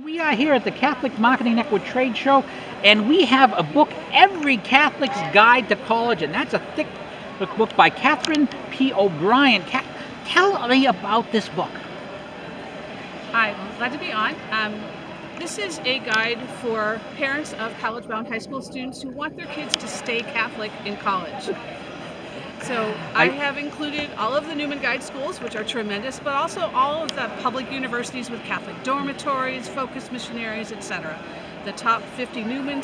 We are here at the Catholic Marketing Network Trade Show, and we have a book, Every Catholic's Guide to College, and that's a thick book by Katherine P. O'Brien. Tell me about this book. Hi, well, glad to be on. This is a guide for parents of college-bound high school students who want their kids to stay Catholic in college. So I have included all of the Newman Guide schools, which are tremendous, but also all of the public universities with Catholic dormitories, focus missionaries, etc. The top 50 Newman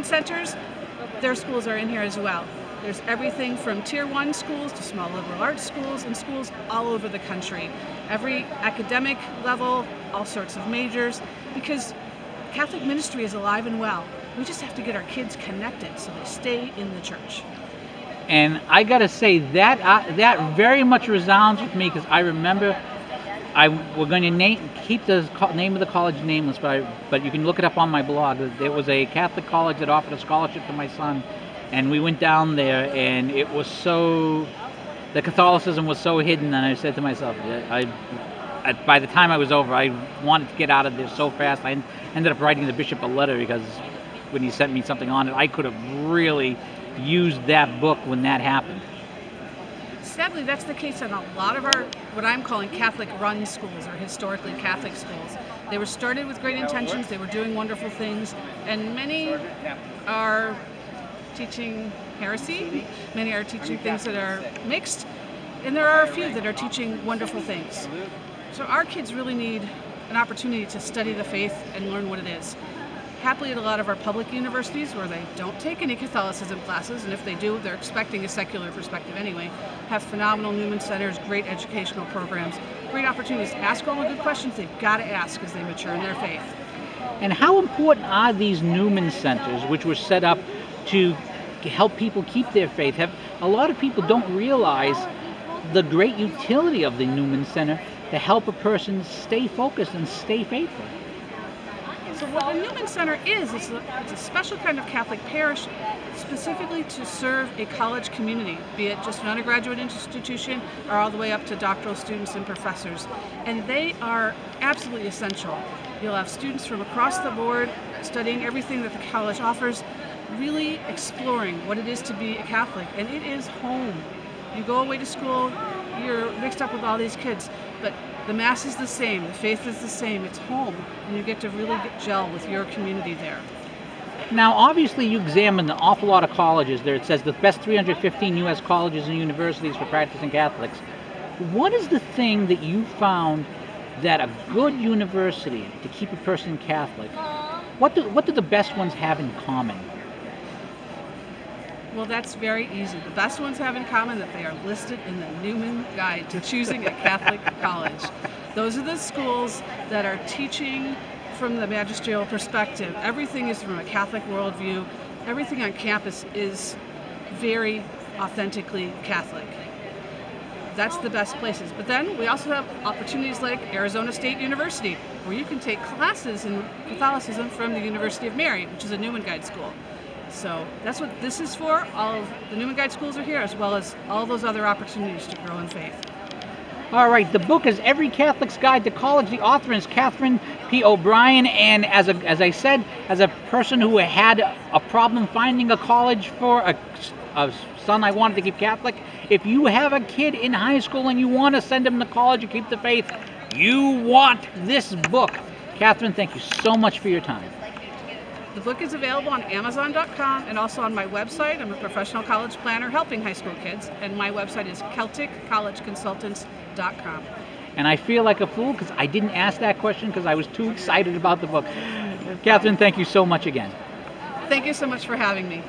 centers, their schools are in here as well. There's everything from Tier 1 schools to small liberal arts schools and schools all over the country. Every academic level, all sorts of majors, because Catholic ministry is alive and well. We just have to get our kids connected so they stay in the church. And I gotta say that very much resounds with me, because I remember we're going to keep the name of the college nameless, but you can look it up on my blog. There was a Catholic college that offered a scholarship to my son, and we went down there, and it was the Catholicism was so hidden, and I said to myself, by the time I was over, I wanted to get out of there so fast. I ended up writing the bishop a letter, because when he sent me something on it, I could have really used that book when that happened. Sadly, that's the case on a lot of our, what I'm calling Catholic-run schools, or historically Catholic schools. They were started with great intentions, they were doing wonderful things, and many are teaching heresy, many are teaching things that are mixed, and there are a few that are teaching wonderful things. So our kids really need an opportunity to study the faith and learn what it is. Happily, at a lot of our public universities, where they don't take any Catholicism classes, and if they do, they're expecting a secular perspective anyway, have phenomenal Newman centers, great educational programs, great opportunities to ask all the good questions they've got to ask as they mature in their faith. And how important are these Newman centers, which were set up to help people keep their faith? A lot of people don't realize the great utility of the Newman Center to help a person stay focused and stay faithful. So what the Newman Center is, it's a special kind of Catholic parish specifically to serve a college community, be it just an undergraduate institution or all the way up to doctoral students and professors. And they are absolutely essential. You'll have students from across the board studying everything that the college offers, really exploring what it is to be a Catholic. And it is home. You go away to school, you're mixed up with all these kids, but the Mass is the same, the faith is the same, it's home, and you get to really gel with your community there. Now, obviously, you examined an awful lot of colleges there. It says the best 315 U.S. colleges and universities for practicing Catholics. What is the thing that you found that a good university to keep a person Catholic, what do the best ones have in common? Well, that's very easy. The best ones have in common that they are listed in the Newman Guide to Choosing a Catholic College. Those are the schools that are teaching from the magisterial perspective. Everything is from a Catholic worldview. Everything on campus is very authentically Catholic. That's the best places. But then we also have opportunities like Arizona State University, where you can take classes in Catholicism from the University of Mary, which is a Newman Guide school. So that's what this is for. All of the Newman Guide schools are here, as well as all those other opportunities to grow in faith. All right, the book is Every Catholic's Guide to College. The author is Katherine P. O'Brien, and as I said, as a person who had a problem finding a college for a son I wanted to keep Catholic, if you have a kid in high school and you want to send him to college and keep the faith, you want this book. Katherine, thank you so much for your time. The book is available on Amazon.com and also on my website. I'm a professional college planner helping high school kids, and my website is CelticCollegeConsultants.com. And I feel like a fool because I didn't ask that question because I was too excited about the book. Katherine, thank you so much again. Thank you so much for having me.